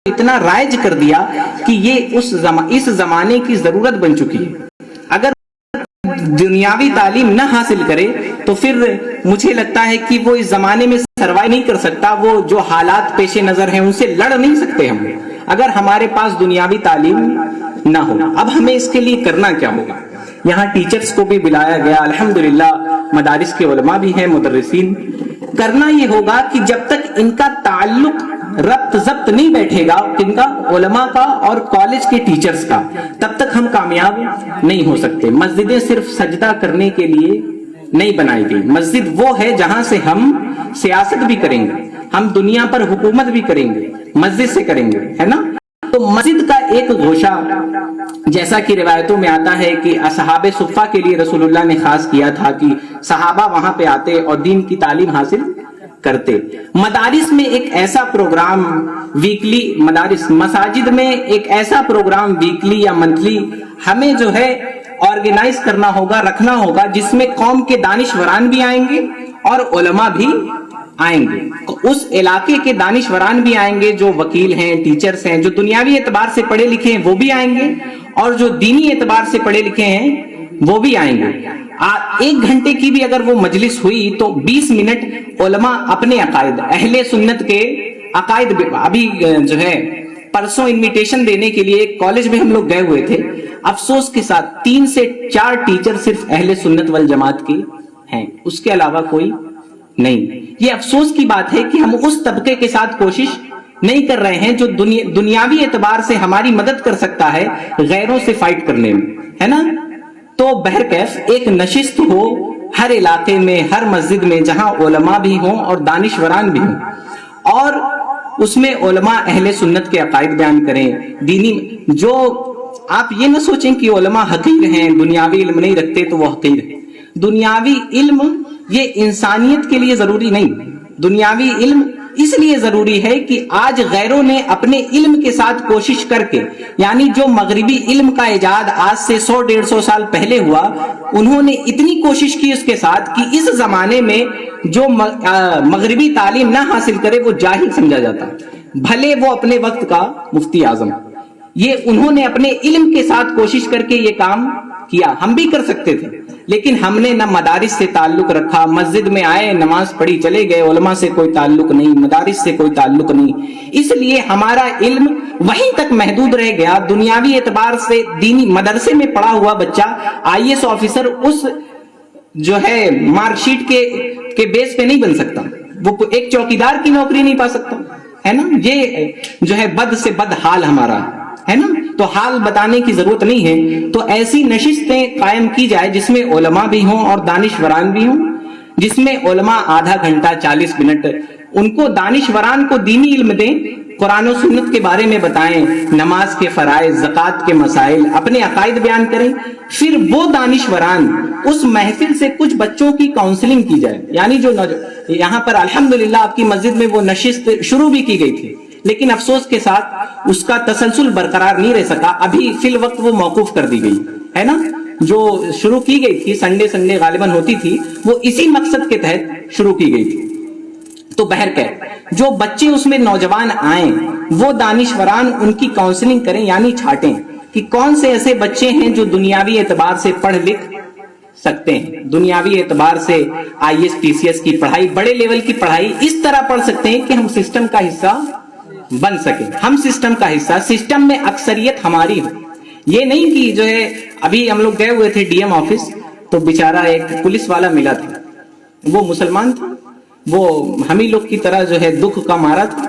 اتنا رائج کر دیا کہ یہ اس زمانے کی ضرورت بن چکی ہے. اگر دنیاوی تعلیم نہ حاصل کرے تو پھر مجھے لگتا ہے کہ وہ اس زمانے میں سروائیو نہیں کر سکتا. وہ جو حالات پیش نظر ہیں ان سے لڑ نہیں سکتے ہم اگر ہمارے پاس دنیاوی تعلیم نہ ہو. اب ہمیں اس کے لیے کرنا کیا ہوگا؟ یہاں ٹیچرز کو بھی بلایا گیا, الحمدللہ مدارس کے علماء بھی ہیں, مدرسین. کرنا یہ ہوگا کہ جب تک ان کا تعلق ربط ضبط نہیں بیٹھے گا ان کا علماء کا اور کالج کے ٹیچرز کا, تب تک ہم کامیاب نہیں ہو سکتے. مسجدیں صرف سجدہ کرنے کے لیے نہیں بنائی گئی. مسجد وہ ہے جہاں سے ہم سیاست بھی کریں گے, ہم دنیا پر حکومت بھی کریں گے, مسجد سے کریں گے, ہے نا. تو مسجد کا ایک گوشہ جیسا کہ روایتوں میں آتا ہے کہ اصحاب صفہ کے لیے رسول اللہ نے خاص کیا تھا کہ صحابہ وہاں پہ آتے اور دین کی تعلیم حاصل کرتے. مدارس میں ایک ایسا پروگرام ویکلی, مساجد میں ایک ایسا پروگرام ویکلی یا منتھلی ہمیں جو ہے آرگنائز کرنا ہوگا, رکھنا ہوگا, جس میں قوم کے دانشوران بھی آئیں گے اور علماء بھی آئیں گے. اس علاقے کے دانشوران بھی آئیں گے, جو وکیل ہیں, ٹیچرز ہیں, جو دنیاوی اعتبار سے پڑھے لکھے ہیں وہ بھی آئیں گے, اور جو دینی اعتبار سے پڑھے لکھے ہیں وہ بھی آئیں گے. 1 گھنٹے کی بھی اگر وہ مجلس ہوئی تو 20 منٹ علماء اپنے عقائد, اہل سنت کے عقائد. ابھی جو ہے پرسوں انویٹیشن دینے کے لیے ایک کالج میں ہم لوگ گئے ہوئے تھے, افسوس کے ساتھ 3 سے 4 ٹیچر صرف اہل سنت والجماعت کے ہیں, اس کے علاوہ کوئی نہیں. یہ افسوس کی بات ہے کہ ہم اس طبقے کے ساتھ کوشش نہیں کر رہے ہیں جو دنیاوی اعتبار سے ہماری مدد کر سکتا ہے غیروں سے فائٹ کرنے میں, ہے نا. تو بہرکیف ایک نشست ہو ہر علاقے میں, ہر مسجد میں, جہاں علماء بھی ہوں اور دانشوران بھی ہوں, اور اس میں علماء اہل سنت کے عقائد بیان کریں دینی. جو آپ یہ نہ سوچیں کہ علماء حقیر ہیں, دنیاوی علم نہیں رکھتے تو وہ حقیر ہیں. دنیاوی علم یہ انسانیت کے لیے ضروری نہیں. دنیاوی علم اس لیے ضروری ہے کہ آج غیروں نے اپنے علم کے ساتھ کوشش کر کے, یعنی جو مغربی علم کا ایجاد آج سے 100-150 سال پہلے ہوا, انہوں نے اتنی کوشش کی اس کے ساتھ کہ اس زمانے میں جو مغربی تعلیم نہ حاصل کرے وہ جاہل سمجھا جاتا, بھلے وہ اپنے وقت کا مفتی اعظم. یہ انہوں نے اپنے علم کے ساتھ کوشش کر کے یہ کام کیا. ہم بھی کر سکتے تھے, لیکن ہم نے نہ مدارس سے تعلق رکھا, مسجد میں آئے, نماز پڑھی, چلے گئے, علماء سے کوئی تعلق نہیں, مدارس سے کوئی تعلق نہیں. اس لیے ہمارا علم وہیں تک محدود رہ گیا. دنیاوی اعتبار سے دینی مدرسے میں پڑھا ہوا بچہ IAS آفیسر اس جو ہے مارک شیٹ کے بیس پہ نہیں بن سکتا, وہ ایک چوکیدار کی نوکری نہیں پا سکتا, ہے نا. یہ جو ہے بد سے بد حال ہمارا ہے نا. تو حال بتانے کی ضرورت نہیں ہے. تو ایسی نشستیں قائم کی جائے جس میں علماء بھی ہوں اور دانشوران بھی ہوں, جس میں علماء آدھا گھنٹہ 40 منٹ ان کو دانشوران کو دینی علم دیں, قرآن و سنت کے بارے میں بتائیں, نماز کے فرائض, زکوٰۃ کے مسائل, اپنے عقائد بیان کریں. پھر وہ دانشوران اس محفل سے کچھ بچوں کی کاؤنسلنگ کی جائے. یعنی جو یہاں پر الحمدللہ آپ کی مسجد میں وہ نشست شروع بھی کی گئی تھی, لیکن افسوس کے ساتھ اس کا تسلسل برقرار نہیں رہ سکا. ابھی فی الوقت وہ موقوف کر دی گئی ہے نا. جو شروع کی گئی تھی سنڈے غالباً ہوتی تھی, وہ اسی مقصد کے تحت شروع کی گئی تھی. تو بہرکیف جو بچے اس میں نوجوان آئیں, وہ دانشوران ان کی کاؤنسلنگ کریں, یعنی چھانٹیں کہ کون سے ایسے بچے ہیں جو دنیاوی اعتبار سے پڑھ لکھ سکتے ہیں, دنیاوی اعتبار سے IAS PCS کی پڑھائی, بڑے لیول کی پڑھائی اس طرح پڑھ سکتے ہیں کہ ہم سسٹم کا حصہ بن سکے. ہم سسٹم کا حصہ, سسٹم میں اکثریت ہماری ہو. یہ نہیں کہ جو ہے ابھی ہم لوگ گئے ہوئے تھے DM آفس, تو بیچارہ ایک پولیس والا ملا تھا, وہ مسلمان تھا, وہ ہم ہی لوگ کی طرح جو ہے دکھ کا مارا تھا.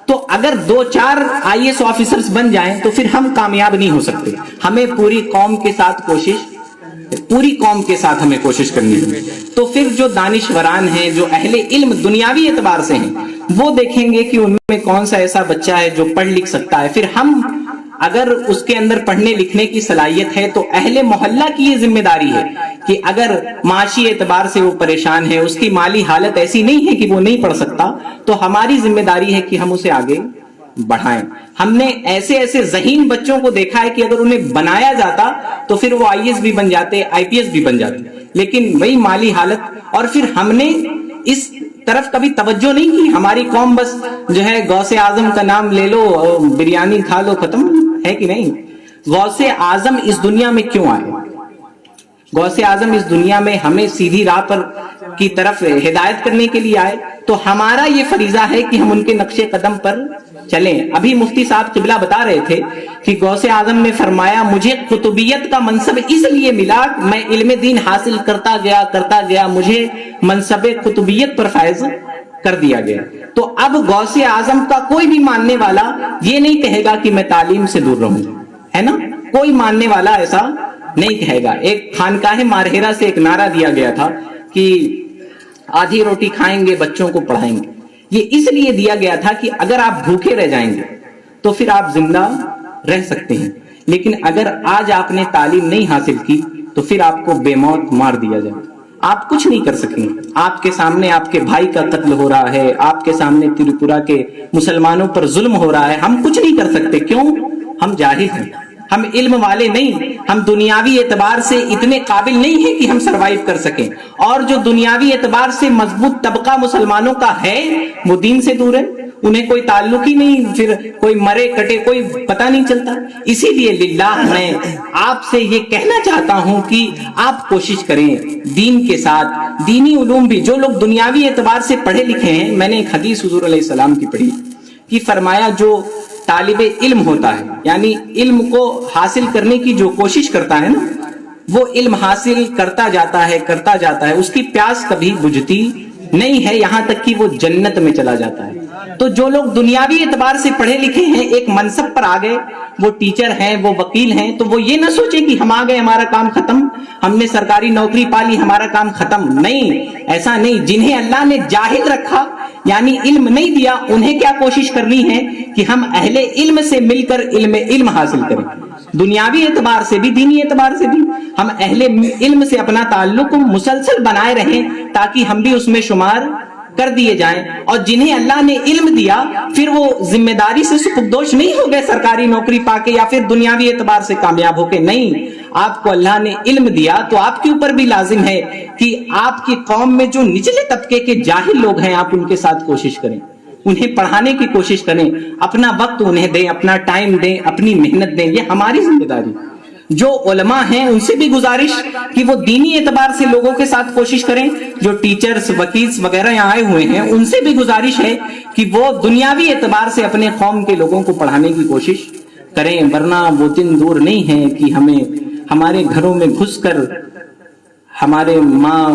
تو اگر 2-4 IAS آفیسرز بن جائیں تو پھر ہم کامیاب نہیں ہو سکتے. ہمیں پوری قوم کے ساتھ ہمیں کوشش کرنی ہے. تو پھر جو دانشوران ہیں, جو اہل علم دنیاوی اعتبار سے ہیں, وہ دیکھیں گے کہ ان میں کون سا ایسا بچہ ہے جو پڑھ لکھ سکتا ہے. پھر ہم اگر اس کے اندر پڑھنے لکھنے کی صلاحیت ہے تو اہل محلہ کی یہ ذمہ داری ہے کہ اگر معاشی اعتبار سے وہ پریشان ہے, اس کی مالی حالت ایسی نہیں ہے کہ وہ نہیں پڑھ سکتا, تو ہماری ذمہ داری ہے کہ ہم اسے آگے بڑھائیں. ہم نے ایسے ذہین بچوں کو دیکھا ہے کہ اگر انہیں بنایا جاتا تو پھر وہ IAS بھی بن جاتے, IPS بھی بن جاتے, لیکن وہی مالی حالت. اور پھر ہم نے اس طرف کبھی توجہ نہیں کی. ہماری قوم بس جو ہے غوث اعظم کا نام لے لو اور بریانی کھا لو, ختم ہے کہ نہیں. غوث اعظم اس دنیا میں کیوں آئے؟ غوث اعظم اس دنیا میں ہمیں سیدھی راہ پر کی طرف ہدایت کرنے کے لیے آئے, تو ہمارا یہ فریضہ ہے کہ ہم ان کے نقش قدم پر چلیں. ابھی مفتی صاحب قبلہ بتا رہے تھے کہ غوث اعظم نے فرمایا مجھے قطبیت کا منصب اس لیے ملا, میں علم دین حاصل کرتا گیا مجھے منصب قطبیت پر فائز کر دیا گیا. تو اب غوث اعظم کا کوئی بھی ماننے والا یہ نہیں کہے گا کہ میں تعلیم سے دور رہوں, ہے نا, کوئی ماننے والا ایسا نہیں کہے گا. ایک خانقاہ مارہیرا سے ایک نعرہ دیا گیا تھا کہ آدھی روٹی کھائیں گے بچوں کو پڑھائیں گے. یہ اس لیے دیا گیا تھا کہ اگر آپ بھوکے رہ جائیں گے تو پھر آپ زندہ رہ سکتے ہیں, لیکن اگر آج آپ نے تعلیم نہیں حاصل کی تو پھر آپ کو بے موت مار دیا جائے, آپ کچھ نہیں کر سکیں گے. آپ کے سامنے آپ کے بھائی کا قتل ہو رہا ہے, آپ کے سامنے تریپورہ کے مسلمانوں پر ظلم ہو رہا ہے, ہم کچھ نہیں کر سکتے. کیوں؟ ہم جاہل ہیں, ہم علم والے نہیں, ہم دنیاوی اعتبار سے اتنے قابل نہیں ہیں کہ ہم سروائیو کر سکیں. اور جو دنیاوی اعتبار سے مضبوط طبقہ مسلمانوں کا ہے وہ دین سے دور ہے, انہیں کوئی تعلق ہی نہیں, پھر کوئی مرے کٹے کوئی پتہ نہیں چلتا. اسی لیے للہ میں آپ سے یہ کہنا چاہتا ہوں کہ آپ کوشش کریں دین کے ساتھ دینی علوم بھی. جو لوگ دنیاوی اعتبار سے پڑھے لکھے ہیں, میں نے ایک حدیث حضور علیہ السلام کی پڑھی کہ فرمایا جو طالب علم ہوتا ہے, یعنی علم کو حاصل کرنے کی جو کوشش کرتا ہے نا, وہ علم حاصل کرتا جاتا ہے, اس کی پیاس کبھی بجھتی نہیں ہے, یہاں تک کہ وہ جنت میں چلا جاتا ہے. تو جو لوگ دنیاوی اعتبار سے پڑھے لکھے ہیں, ایک منصب پر آ گئے, وہ ٹیچر ہیں, وہ وکیل ہیں, تو وہ یہ نہ سوچے کہ ہم آ گئے ہمارا کام ختم, ہم نے سرکاری نوکری پالی ہمارا کام ختم. نہیں, ایسا نہیں. جنہیں اللہ نے جاہل رکھا یعنی علم نہیں دیا, انہیں کیا کوشش کرنی ہے کہ ہم اہل علم سے مل کر علم حاصل کریں. دنیاوی اعتبار سے بھی دینی اعتبار سے بھی ہم اہل علم سے اپنا تعلق مسلسل بنائے رہیں تاکہ ہم بھی اس میں شمار کر دیے جائیں. اور جنہیں اللہ نے علم دیا پھر وہ ذمہ داری سے سپردوش نہیں ہو گئے سرکاری نوکری پا کے یا پھر دنیاوی اعتبار سے کامیاب ہو کے. نہیں, آپ کو اللہ نے علم دیا تو آپ کے اوپر بھی لازم ہے کہ آپ کی قوم میں جو نچلے طبقے کے جاہل لوگ ہیں آپ ان کے ساتھ کوشش کریں, انہیں پڑھانے کی کوشش کریں, اپنا وقت انہیں دیں, اپنا ٹائم دیں, اپنی محنت دیں. یہ ہماری ذمہ داری. جو علماء ہیں ان سے بھی گزارش کہ وہ دینی اعتبار سے لوگوں کے ساتھ کوشش کریں. جو ٹیچرز وکیلز وغیرہ یہاں آئے ہوئے ہیں ان سے بھی گزارش ہے کہ وہ دنیاوی اعتبار سے اپنے قوم کے لوگوں کو پڑھانے کی کوشش کریں, ورنہ وہ دن دور نہیں ہے کہ ہمیں ہمارے گھروں میں گھس کر ہمارے ماں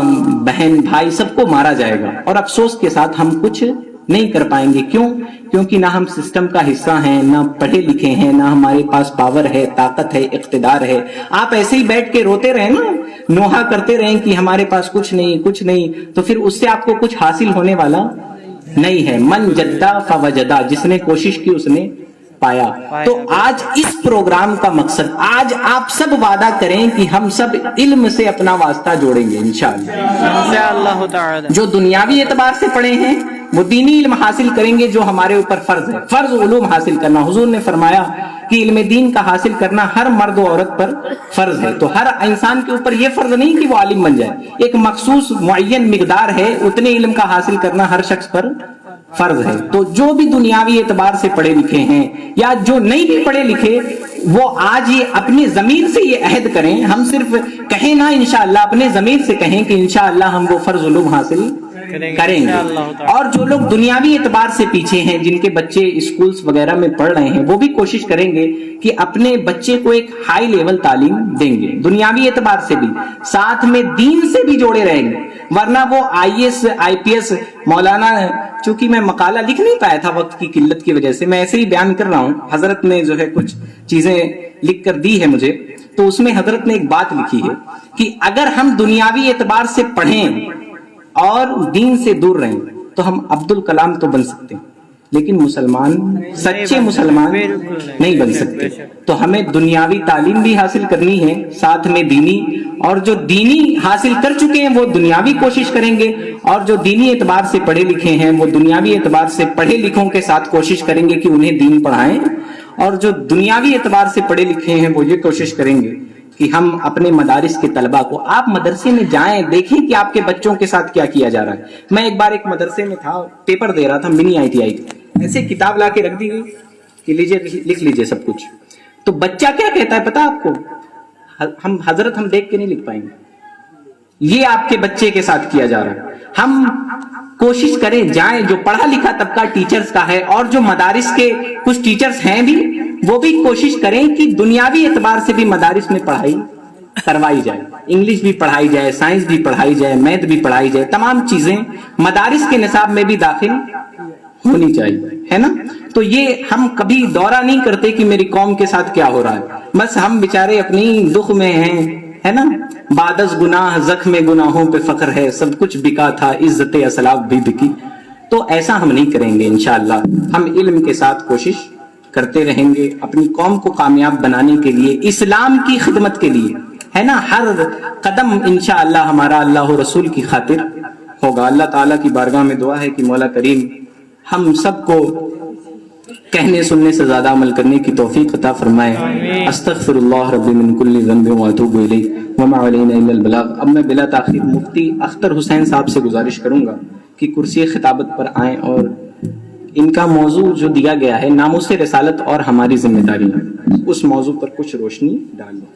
بہن بھائی سب کو مارا جائے گا اور افسوس کے ساتھ ہم کچھ نہیں کر پائیں گے. کیوں؟ کیونکہ نہ ہم سسٹم کا حصہ ہیں, نہ پڑھے لکھے ہیں, نہ ہمارے پاس پاور ہے, طاقت ہے, اقتدار ہے. آپ ایسے ہی بیٹھ کے روتے رہیں نا, نوحہ کرتے رہیں کہ ہمارے پاس کچھ نہیں, تو پھر اس سے آپ کو کچھ حاصل ہونے والا نہیں ہے. من جدہ فوجدہ, جس نے کوشش کی اس نے پایا. تو آج اس پروگرام کا مقصد, آج آپ سب وعدہ کریں کہ ہم سب علم سے اپنا واسطہ جوڑیں گے انشاءاللہ تعالی. جو دنیاوی اعتبار سے پڑھے ہیں وہ دینی علم حاصل کریں گے جو ہمارے اوپر فرض ہے. فرض علوم حاصل کرنا, حضور نے فرمایا کہ علم دین کا حاصل کرنا ہر مرد و عورت پر فرض ہے. تو ہر انسان کے اوپر یہ فرض نہیں کہ وہ عالم بن جائے, ایک مخصوص معین مقدار ہے, اتنے علم کا حاصل کرنا ہر شخص پر فرض ہے. تو جو بھی دنیاوی اعتبار سے پڑھے لکھے ہیں یا جو نہیں بھی پڑھے لکھے, وہ آج یہ اپنی ضمیر سے یہ عہد کریں, ہم صرف کہیں نہ انشاءاللہ, اپنے ضمیر سے کہیں کہ انشاءاللہ ہم وہ فرض علوم حاصل کریں گے. اور جو لوگ دنیاوی اعتبار سے پیچھے ہیں, جن کے بچے اسکولز وغیرہ میں پڑھ رہے ہیں, وہ بھی کوشش کریں گے کہ اپنے بچے کو ایک ہائی لیول تعلیم دیں گے, دنیاوی اعتبار سے بھی, ساتھ میں دین سے بھی جوڑے رہیں گے. ورنہ وہ IAS IPS مولانا, چونکہ میں مقالہ لکھ نہیں پایا تھا وقت کی قلت کی وجہ سے, میں ایسے ہی بیان کر رہا ہوں. حضرت نے جو ہے کچھ چیزیں لکھ کر دی ہے مجھے, تو اس میں حضرت نے ایک بات لکھی ہے کہ اگر ہم دنیاوی اعتبار سے پڑھیں اور دین سے دور رہیں تو ہم عبد الکلام تو بن سکتے ہیں, لیکن مسلمان, سچے مسلمان نہیں بن سکتے. تو ہمیں دنیاوی تعلیم بھی حاصل کرنی ہے, ساتھ میں دینی, اور جو دینی حاصل کر چکے ہیں وہ دنیاوی کوشش کریں گے, اور جو دینی اعتبار سے پڑھے لکھے ہیں وہ دنیاوی اعتبار سے پڑھے لکھوں کے ساتھ کوشش کریں گے کہ انہیں دین پڑھائیں, اور جو دنیاوی اعتبار سے پڑھے لکھے ہیں وہ یہ کوشش کریں گے کہ ہم اپنے مدارس کے طلبہ کو, آپ مدرسے میں جائیں, دیکھیں کہ آپ کے بچوں کے ساتھ کیا کیا جا رہا ہے. میں ایک بار ایک مدرسے میں تھا, پیپر دے رہا تھا, منی ITI کی, ایسے کتاب لا کے رکھ دی گئی کہ لیجیے لکھ لیجیے سب کچھ. تو بچہ کیا کہتا ہے پتا آپ کو, حضرت ہم دیکھ کے نہیں لکھ پائیں گے. یہ آپ کے بچے کے ساتھ کیا جا رہا ہے. ہم کوشش کریں جائیں, جو پڑھا لکھا طبقہ ٹیچرز کا ہے, اور جو مدارس کے کچھ ٹیچرز ہیں بھی, وہ بھی کوشش کریں کہ دنیاوی اعتبار سے بھی مدارس میں پڑھائی کروائی جائے, انگلش بھی پڑھائی جائے, سائنس بھی پڑھائی جائے, میتھ بھی پڑھائی جائے, تمام چیزیں مدارس کے نصاب میں بھی داخل ہونی چاہیے, ہے نا. تو یہ ہم کبھی دورہ نہیں کرتے کہ میری قوم کے ساتھ کیا ہو رہا ہے, بس ہم بیچارے اپنی دکھ میں ہیں, ہے نا. بعد از گناہ زخم گناہوں پہ فخر ہے, سب کچھ بکا تھا عزت اسلاف بھی بکی. تو ایسا ہم نہیں کریں گے انشاءاللہ. ہم علم کے ساتھ کوشش کرتے رہیں گے اپنی قوم کو کامیاب بنانے کے لیے, اسلام کی خدمت کے لیے, ہے نا. ہر قدم انشاءاللہ ہمارا اللہ و رسول کی خاطر ہوگا. اللہ تعالیٰ کی بارگاہ میں دعا ہے کہ مولا کریم ہم سب کو کہنے سننے سے زیادہ عمل کرنے کی توفیق عطا فرمائے. استغفر اللہ ربی من کل ذنب واتوب الیہ وما علینا الا البلاغ. اب میں بلا تاخیر مفتی اختر حسین صاحب سے گزارش کروں گا کہ کرسی خطابت پر آئیں, اور ان کا موضوع جو دیا گیا ہے ناموس رسالت اور ہماری ذمہ داری, اس موضوع پر کچھ روشنی ڈال دیں.